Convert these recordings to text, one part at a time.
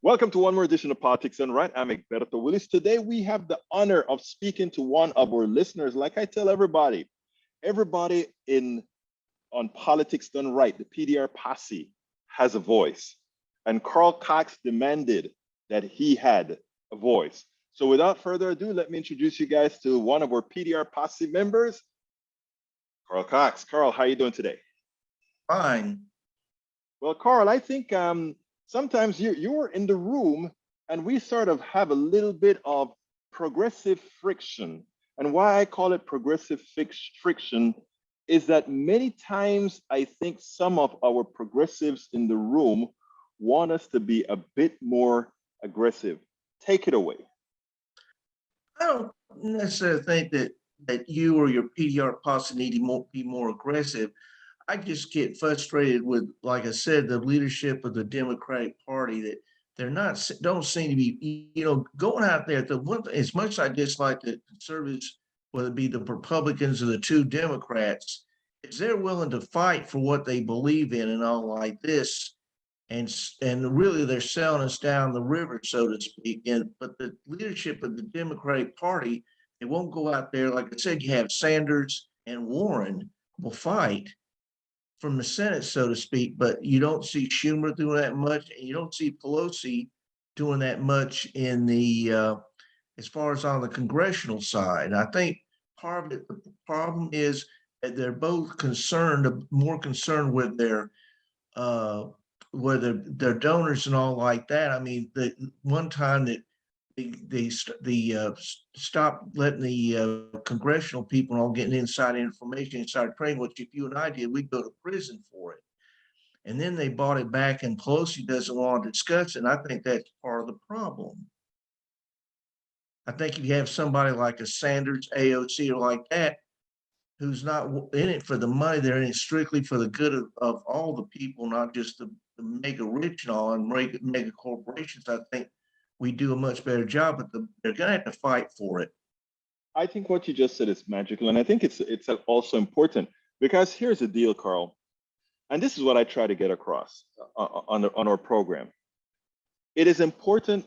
Welcome to one more edition of Politics Done Right. I'm Egberto Willis. Today we have the honor of speaking to one of our listeners. Like I tell everybody on Politics Done Right, the PDR Posse has a voice. And Carl Cox demanded that he had a voice. So without further ado, let me introduce you guys to one of our PDR Posse members, Carl Cox. Carl, how are you doing today? Fine. Well, Carl, I think sometimes you're in the room and we sort of have a little bit of progressive friction. And why I call it progressive friction is that many times I think some of our progressives in the room want us to be a bit more aggressive. Take it away. I don't necessarily think that you or your PDR posse need to be more aggressive. I just get frustrated with, like I said, the leadership of the Democratic Party that don't seem to be, going out there. As much as I dislike the conservatives, whether it be the Republicans or the two Democrats, is they're willing to fight for what they believe in and all like this, and really they're selling us down the river, so to speak. But the leadership of the Democratic Party, they won't go out there. Like I said, you have Sanders and Warren will fight from the Senate, so to speak, but you don't see Schumer doing that much, and you don't see Pelosi doing that much in the as far as on the congressional side. I think part of it, the problem is that they're both more concerned with their donors and all like that. I mean, the one time that they stopped letting the congressional people all getting inside information and started praying, which if you and I did, we'd go to prison for it. And then they bought it back, and Pelosi doesn't want to discuss it. And I think that's part of the problem. I think if you have somebody like a Sanders, AOC, or like that, who's not in it for the money, they're in it strictly for the good of all the people, not just the mega rich and all and mega corporations, I think we do a much better job, but they're going to have to fight for it. I think what you just said is magical, and I think it's also important because here's the deal, Carl, and this is what I try to get across on our program. It is important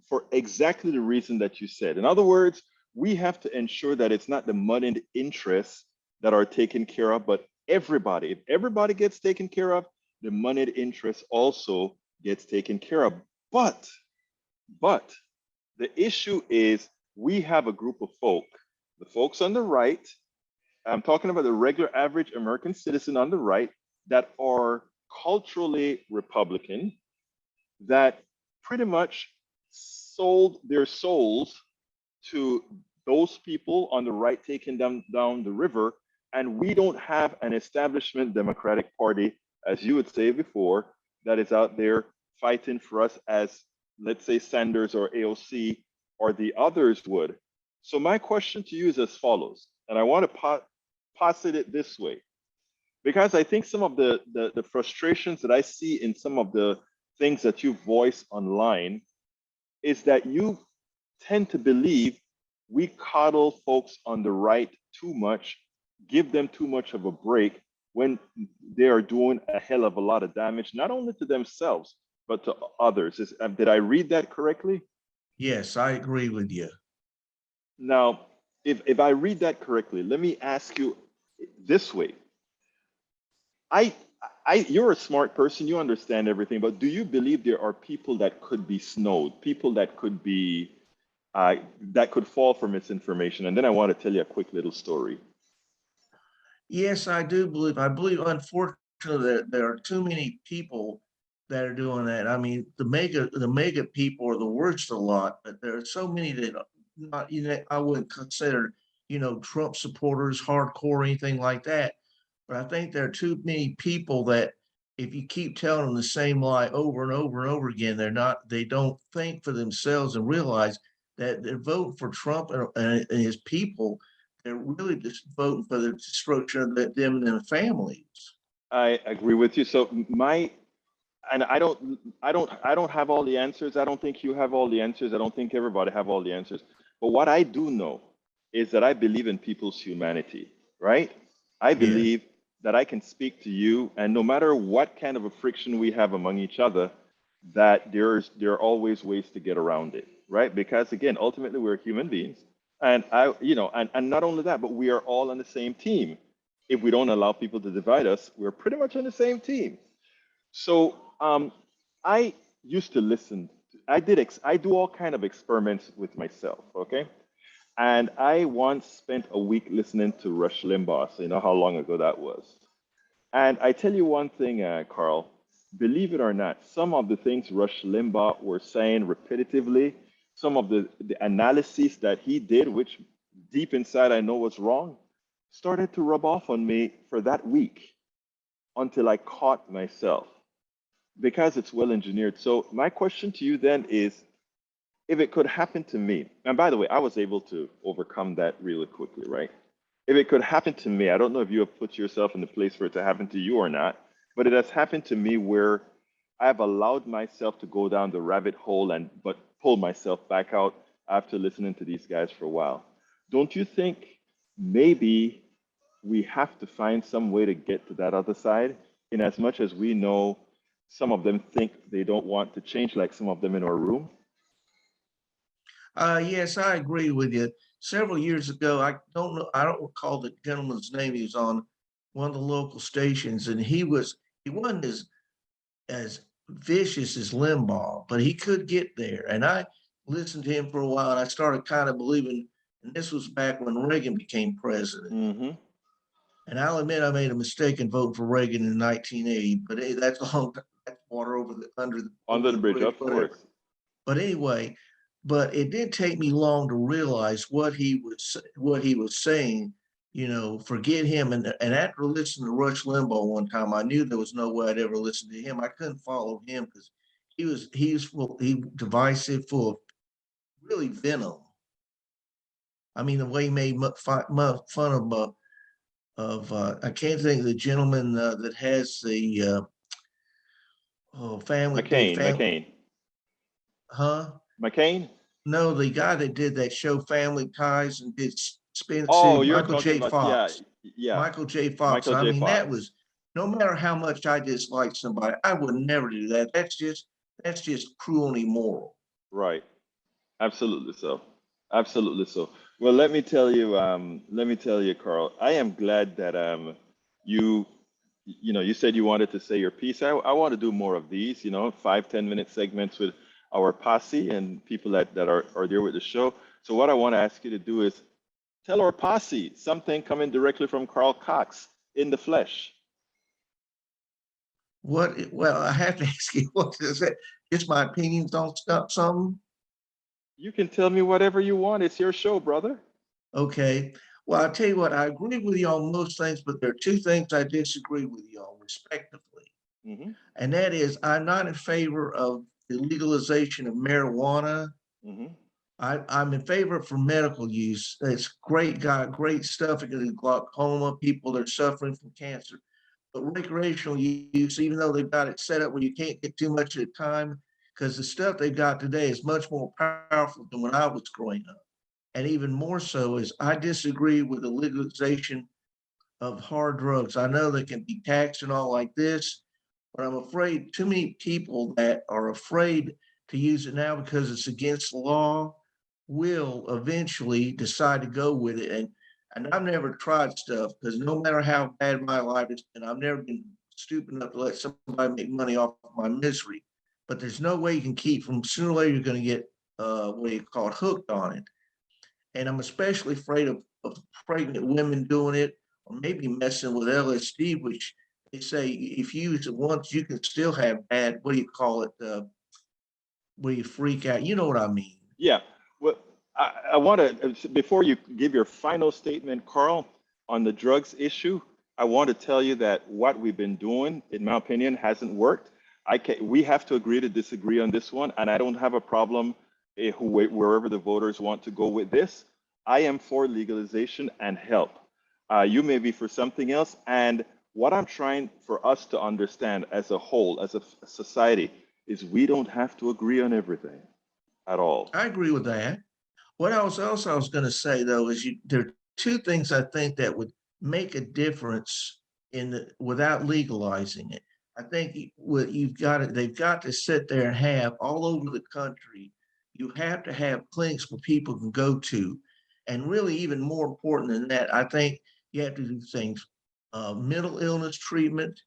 for exactly the reason that you said. In other words, we have to ensure that it's not the moneyed interests that are taken care of, but everybody. If everybody gets taken care of, the moneyed interest also gets taken care of. But the issue is we have a group of folk, the folks on the right, I'm talking about the regular average American citizen on the right, that are culturally Republican, that pretty much sold their souls to those people on the right taking them down the river. And we don't have an establishment Democratic Party, as you would say before, that is out there fighting for us as, let's say, Sanders or AOC or the others would. So my question to you is as follows, and I want to posit it this way, because I think some of the frustrations that I see in some of the things that you voice online is that you tend to believe we coddle folks on the right too much, give them too much of a break when they are doing a hell of a lot of damage, not only to themselves, but to others. Did I read that correctly? Yes, I agree with you. Now, if I read that correctly, let me ask you this way. You're a smart person, you understand everything, but do you believe there are people that could be snowed, people that could be, that could fall for misinformation? And then I want to tell you a quick little story. Yes, I do believe. I believe, unfortunately, there are too many people that are doing that. I mean, the mega people are the worst a lot, but there are so many that not, I wouldn't consider, Trump supporters hardcore or anything like that. But I think there are too many people that if you keep telling them the same lie over and over and over again, they don't think for themselves and realize that they're voting for Trump and his people. They're really just voting for the destruction of them and their families. I agree with you. So I don't have all the answers. I don't think you have all the answers. I don't think everybody have all the answers. But what I do know is that I believe in people's humanity, right? I believe that I can speak to you, and no matter what kind of a friction we have among each other, that there are always ways to get around it, right? Because again, ultimately we're human beings, and and not only that, but we are all on the same team. If we don't allow people to divide us, we're pretty much on the same team. So I used to listen. I do all kind of experiments with myself. Okay, and I once spent a week listening to Rush Limbaugh. So you know how long ago that was. And I tell you one thing, Carl, believe it or not, some of the things Rush Limbaugh were saying repetitively, some of the analyses that he did, which deep inside I know was wrong, started to rub off on me for that week until I caught myself because it's well engineered. So my question to you then is, if it could happen to me, and by the way, I was able to overcome that really quickly, right? If it could happen to me, I don't know if you have put yourself in the place for it to happen to you or not, but it has happened to me where I've allowed myself to go down the rabbit hole and but pull myself back out after listening to these guys for a while. Don't you think maybe we have to find some way to get to that other side? In as much as we know some of them think they don't want to change, like some of them in our room. Yes, I agree with you. Several years ago, I don't recall the gentleman's name. He was on one of the local stations, and he wasn't as vicious as Limbaugh, but he could get there. And I listened to him for a while, and I started kind of believing. And this was back when Reagan became president. Mm-hmm. And I'll admit I made a mistake in voting for Reagan in 1980, but hey, that's a long time. That's water Under over the the bridge, bridge, of whatever. course. But anyway, but it did take me long to realize what he was saying. Forget him. And after listening to Rush Limbaugh one time, I knew there was no way I'd ever listen to him. I couldn't follow him because he divisive, full of really venom. I mean, the way he made fun of I can't think of the gentleman that has the family did McCain, family, McCain, huh? McCain. No, the guy that did that show Family Ties and did Spin Oh, City, you're talking about, yeah, yeah, Michael J. Fox. Michael I J. mean, that Fox. was no matter how much I dislike somebody, I would never do that. That's just cruel and immoral. Right. Absolutely so. Absolutely so. Well, let me tell you, Carl, I am glad that you you said you wanted to say your piece. I want to do more of these, 5, 10 minute segments with our posse and people that are there with the show. So what I want to ask you to do is tell our posse something coming directly from Carl Cox in the flesh. Well, I have to ask you, what is it? Just my opinions on stuff, something? You can tell me whatever you want. It's your show, brother. Okay. Well, I'll tell you what, I agree with you on most things, but there are two things I disagree with you on, respectively. Hmm. And that is, I'm not in favor of the legalization of marijuana. Hmm. I'm in favor for medical use. It's great, got great stuff against glaucoma, people that are suffering from cancer. But recreational use, even though they've got it set up where you can't get too much at a time, because the stuff they've got today is much more powerful than when I was growing up. And even more so is I disagree with the legalization of hard drugs. I know they can be taxed and all like this, but I'm afraid too many people that are afraid to use it now because it's against the law will eventually decide to go with it. And I've never tried stuff because no matter how bad my life is, and I've never been stupid enough to let somebody make money off of my misery. But there's no way you can keep from sooner or later you're going to get what do you call it, hooked on it. And I'm especially afraid of pregnant women doing it or maybe messing with LSD, which they say if you use it once, you can still have bad, what do you call it, where you freak out. You know what I mean? Yeah. Well, I want to, before you give your final statement, Carl, on the drugs issue, I want to tell you that what we've been doing, in my opinion, hasn't worked. We have to agree to disagree on this one, and I don't have a problem wherever the voters want to go with this. I am for legalization and help. You may be for something else, and what I'm trying for us to understand as a whole, as a society, is we don't have to agree on everything at all. I agree with that. What else I was going to say though is there are two things I think that would make a difference without legalizing it. I think what you've got to, they've got to sit there and have all over the country. You have to have clinics where people can go to. And really, even more important than that, I think you have to do things, mental illness treatment.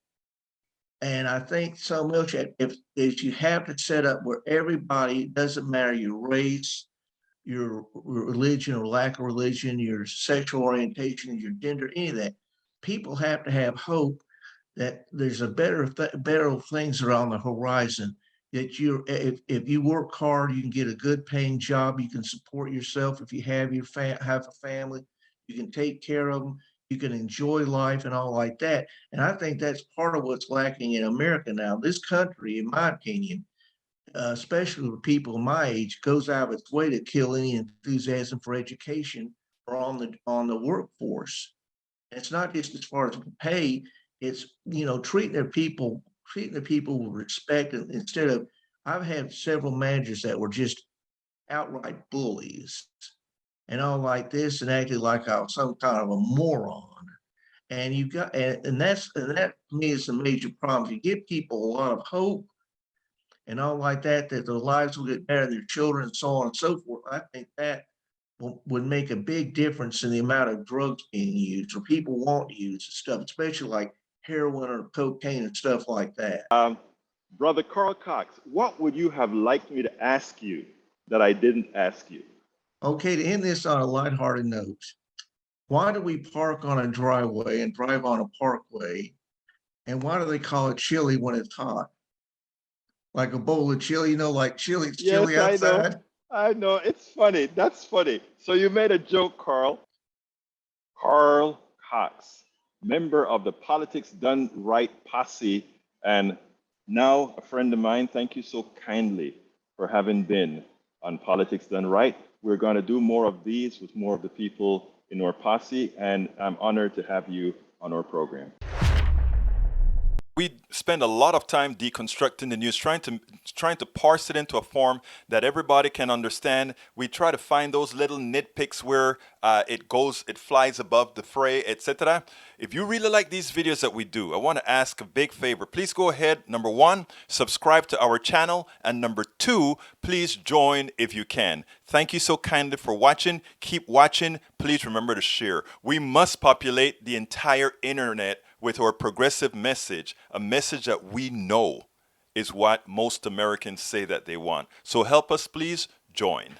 And I think so else, if you have to set up where everybody, doesn't matter your race, your religion or lack of religion, your sexual orientation, your gender, any of that, people have to have hope that there's a better things are on the horizon. That if you work hard, you can get a good paying job. You can support yourself. If you have have a family, you can take care of them. You can enjoy life and all like that. And I think that's part of what's lacking in America now. This country, in my opinion, especially with people my age, goes out of its way to kill any enthusiasm for education or on the workforce. It's not just as far as pay; it's treating the people with respect. And instead of, I've had several managers that were just outright bullies and all like this, and acted like I was some kind of a moron. And you got, and that to me is a major problem. You give people a lot of hope and all like that their lives will get better, their children, and so on and so forth. I think that would make a big difference in the amount of drugs being used or people want to use and stuff, especially like heroin or cocaine and stuff like that. Brother Carl Cox, what would you have liked me to ask you that I didn't ask you? Okay, to end this on a lighthearted note, why do we park on a driveway and drive on a parkway? And why do they call it chili when it's hot? Like a bowl of chili, like chili, it's chilly Yes, I know. outside. I know. It's funny. That's funny. So you made a joke, Carl. Carl Cox, member of the Politics Done Right Posse, and now a friend of mine. Thank you so kindly for having been on Politics Done Right. We're going to do more of these with more of the people in our posse, and I'm honored to have you on our program. We spend a lot of time deconstructing the news, trying to parse it into a form that everybody can understand. We try to find those little nitpicks where it flies above the fray, etc. If you really like these videos that we do, I want to ask a big favor. Please go ahead, number one, subscribe to our channel, and number two, please join if you can. Thank you so kindly for watching. Keep watching. Please remember to share. We must populate the entire internet with our progressive message, a message that we know is what most Americans say that they want. So help us, please join.